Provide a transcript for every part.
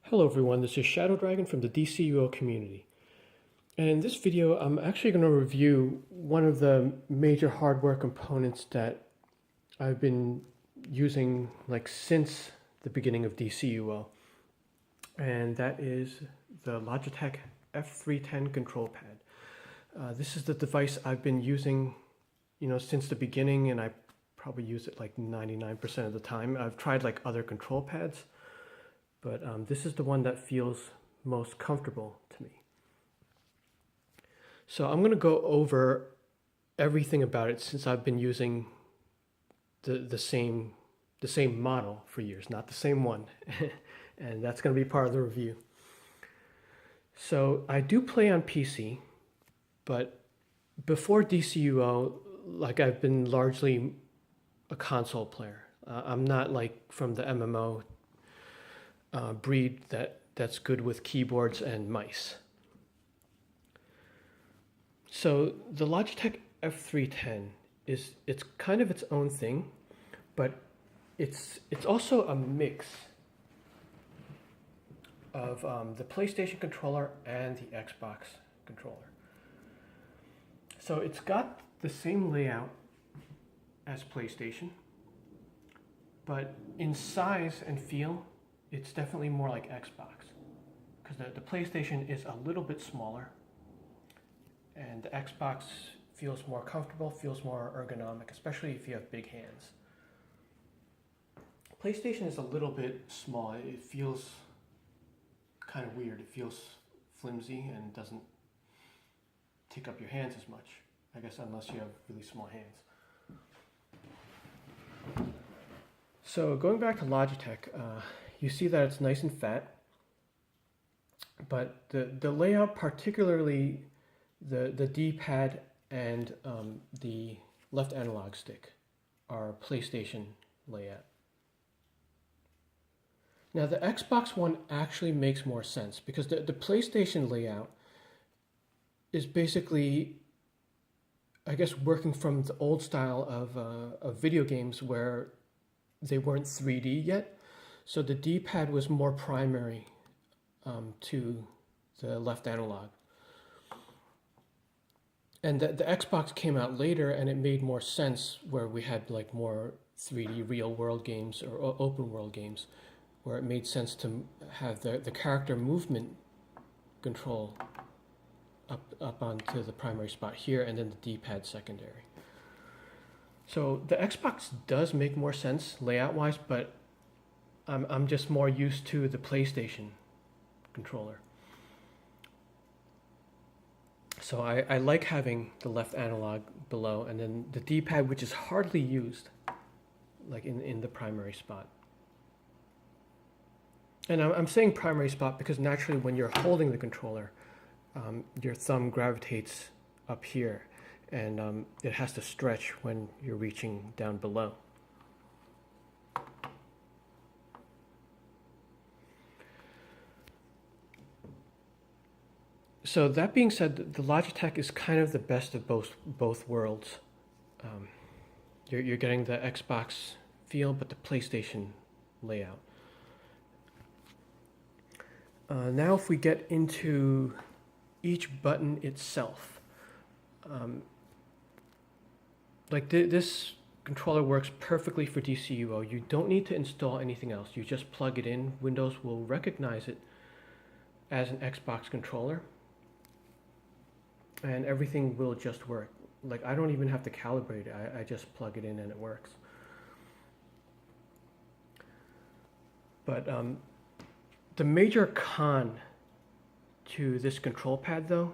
Hello everyone, this is Shadow Dragon from the DCUO community. And in this video, I'm actually going to review one of the major hardware components that I've been using since the beginning of DCUO. And that is the Logitech F310 control pad. This is the device I've been using, since the beginning, and I probably use it like 99% of the time. I've tried other control pads, but this is the one that feels most comfortable to me. So I'm going to go over everything about it since I've been using the same model for years, not the same one. And that's going to be part of the review. So I do play on PC, but before DCUO, I've been largely a console player. I'm not from the MMO breed that's good with keyboards and mice. So the Logitech F310 it's kind of its own thing, but it's also a mix of the PlayStation controller and the Xbox controller. So it's got the same layout as PlayStation, but in size and feel, it's definitely more like Xbox, because the PlayStation is a little bit smaller, and the Xbox feels more comfortable, feels more ergonomic, especially if you have big hands. PlayStation is a little bit small. It feels kind of weird. It feels flimsy and doesn't take up your hands as much, I guess, unless you have really small hands. So going back to Logitech, you see that it's nice and fat, but the layout, particularly the D-pad and the left analog stick, are PlayStation layout. Now the Xbox one actually makes more sense, because the PlayStation layout is basically, I guess, working from the old style of video games where they weren't 3D yet. So the D-pad was more primary to the left analog. And the Xbox came out later, and it made more sense where we had more 3D real world games or open world games, where it made sense to have the character movement control up onto the primary spot here, and then the D-pad secondary. So the Xbox does make more sense layout-wise, but I'm just more used to the PlayStation controller. So I like having the left analog below, and then the D-pad, which is hardly used, in the primary spot. And I'm saying primary spot because naturally when you're holding the controller, your thumb gravitates up here, and it has to stretch when you're reaching down below. So that being said, the Logitech is kind of the best of both worlds. You're getting the Xbox feel, but the PlayStation layout. Now if we get into each button itself, this controller works perfectly for DCUO. You don't need to install anything else. You just plug it in. Windows will recognize it as an Xbox controller, and everything will just work. I don't even have to calibrate it. I just plug it in and it works. But the major con to this control pad, though,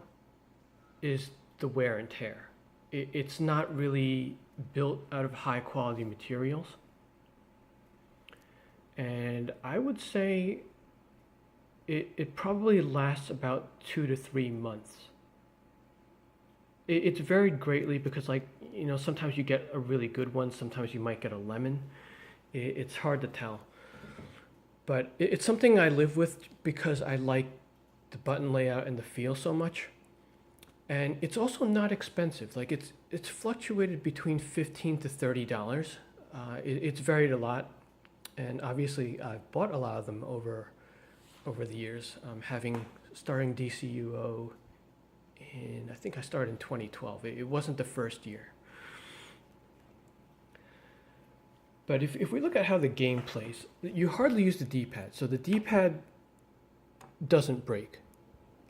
is the wear and tear. It's not really built out of high quality materials. And I would say it probably lasts about 2 to 3 months. It's varied greatly because sometimes you get a really good one, sometimes you might get a lemon. It's hard to tell. But it's something I live with because I like the button layout and the feel so much. And it's also not expensive. It's fluctuated between $15 to $30. It's varied a lot, and obviously I've bought a lot of them over over the years, starting DCUO I think I started in 2012. It wasn't the first year. But if we look at how the game plays, you hardly use the D-pad. So the D-pad doesn't break.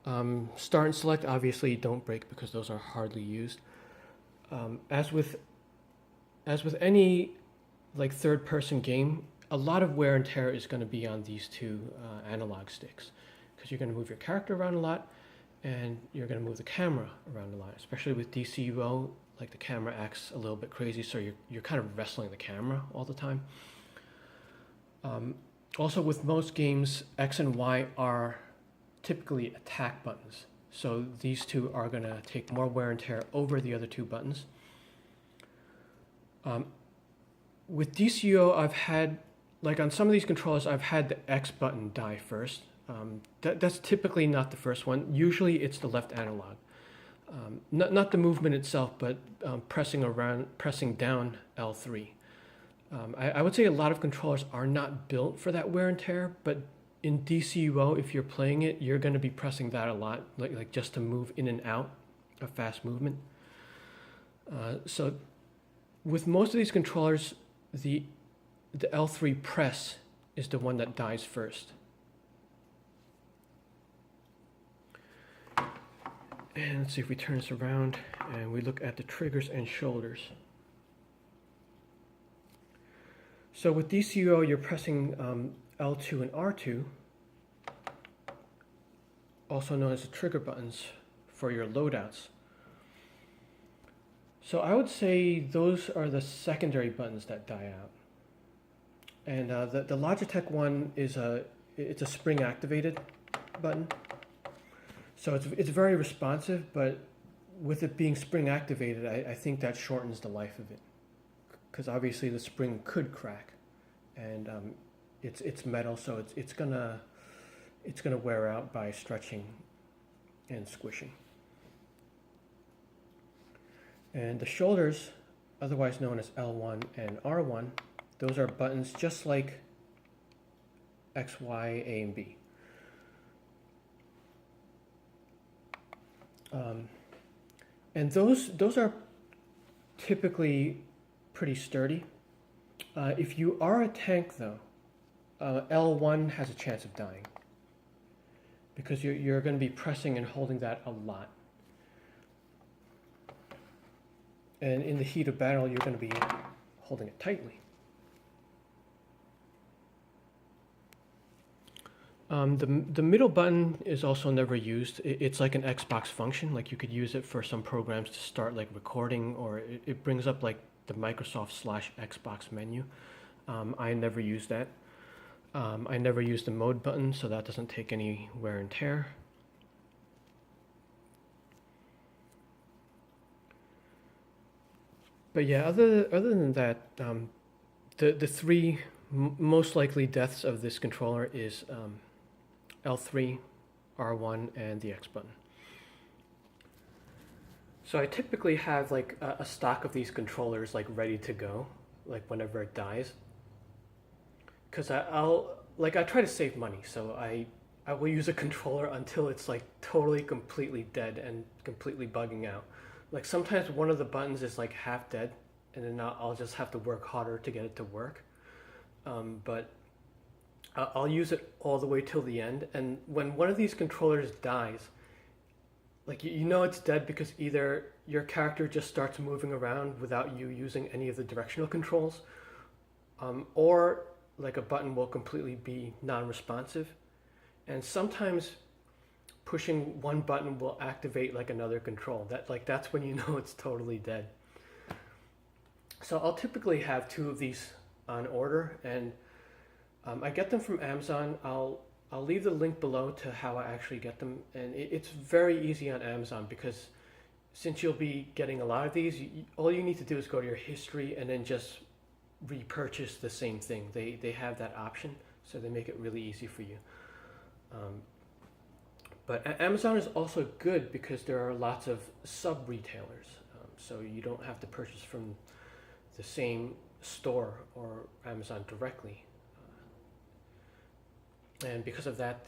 Start and select obviously don't break because those are hardly used. As with any like third-person game, a lot of wear and tear is going to be on these two analog sticks because you're going to move your character around a lot and you're going to move the camera around a lot, especially with DCUO. Like the camera acts a little bit crazy, so you're kind of wrestling the camera all the time. Also, with most games, X and Y are typically attack buttons, so these two are going to take more wear and tear over the other two buttons. With DCUO, I've had, like on some of these controllers, I've had the X button die first. That's typically not the first one. Usually it's the left analog. Not the movement itself, but pressing down L3. I would say a lot of controllers are not built for that wear and tear, but in DCUO, if you're playing it, you're going to be pressing that a lot, like just to move in and out of fast movement. So with most of these controllers, the L3 press is the one that dies first. And let's see if we turn this around and we look at the triggers and shoulders. So with DCUO, you're pressing L2 and R2, also known as the trigger buttons for your loadouts. So I would say those are the secondary buttons that die out. And the Logitech one is it's a spring activated button. So it's very responsive, but with it being spring activated, I think that shortens the life of it, because obviously the spring could crack, and it's metal, so it's gonna wear out by stretching and squishing. And the shoulders, otherwise known as L1 and R1, those are buttons just like X, Y, A, and B. And those are typically pretty sturdy. If you are a tank, though, L1 has a chance of dying because you're going to be pressing and holding that a lot. And in the heat of battle, you're going to be holding it tightly. The middle button is also never used. It's like an Xbox function. Like you could use it for some programs to start like recording, or it brings up like the Microsoft/Xbox menu. I never use that. I never use the mode button, so that doesn't take any wear and tear. But yeah, other than that, the three most likely deaths of this controller is L3, R1, and the X button. So I typically have like a stock of these controllers like ready to go, like whenever it dies. Because I try to save money, so I will use a controller until it's like totally completely dead and completely bugging out. Like sometimes one of the buttons is like half dead, and then I'll just have to work harder to get it to work. But I'll use it all the way till the end, and when one of these controllers dies, like you know it's dead because either your character just starts moving around without you using any of the directional controls, or like a button will completely be non-responsive, and sometimes pushing one button will activate like another control. That's when you know it's totally dead. So I'll typically have two of these on order, and I get them from Amazon. I'll leave the link below to how I actually get them, and it's very easy on Amazon because since you'll be getting a lot of these, all you need to do is go to your history and then just repurchase the same thing. They have that option, so they make it really easy for you. But Amazon is also good because there are lots of sub-retailers, so you don't have to purchase from the same store or Amazon directly. And because of that,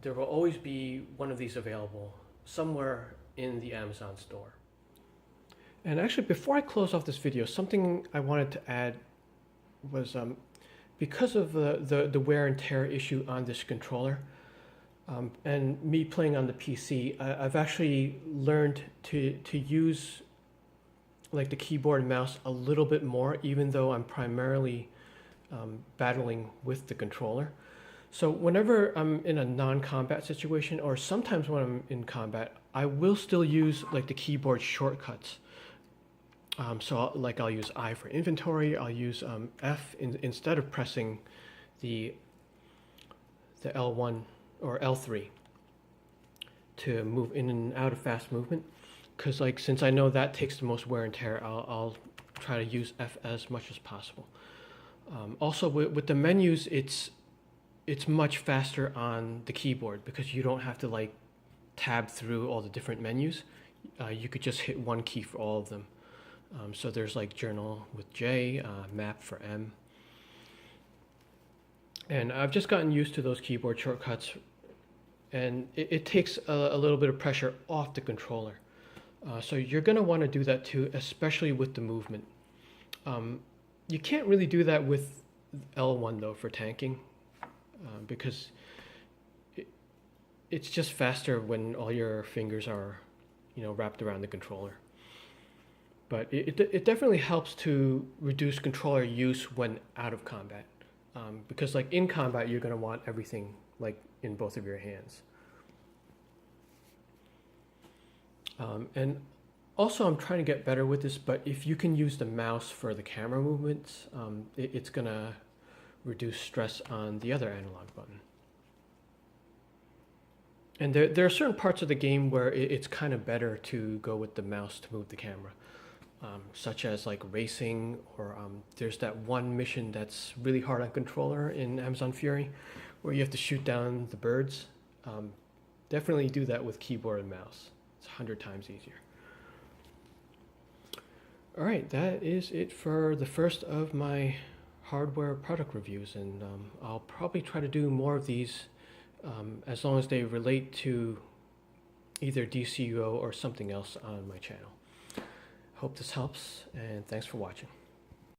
there will always be one of these available somewhere in the Amazon store. And actually, before I close off this video, something I wanted to add was because of the wear and tear issue on this controller, and me playing on the PC, I've actually learned to use like the keyboard and mouse a little bit more, even though I'm primarily battling with the controller. So whenever I'm in a non-combat situation, or sometimes when I'm in combat, I will still use like the keyboard shortcuts. So I'll use I for inventory. I'll use F instead of pressing the L1 or L3 to move in and out of fast movement. Because like since I know that takes the most wear and tear, I'll try to use F as much as possible. Also with the menus, it's much faster on the keyboard because you don't have to like tab through all the different menus. You could just hit one key for all of them. So there's like journal with J, map for M. And I've just gotten used to those keyboard shortcuts, and it takes a little bit of pressure off the controller. So you're going to want to do that too, especially with the movement. You can't really do that with L1 though for tanking, because it's just faster when all your fingers are, wrapped around the controller. But it definitely helps to reduce controller use when out of combat, because like in combat you're going to want everything like in both of your hands. And also I'm trying to get better with this, but if you can use the mouse for the camera movements, it's going to reduce stress on the other analog button. And there are certain parts of the game where it's kind of better to go with the mouse to move the camera. Such as like racing, or there's that one mission that's really hard on controller in Amazon Fury where you have to shoot down the birds. Definitely do that with keyboard and mouse. It's 100 times easier. All right, that is it for the first of my hardware product reviews, and I'll probably try to do more of these as long as they relate to either DCUO or something else on my channel. Hope this helps, and thanks for watching.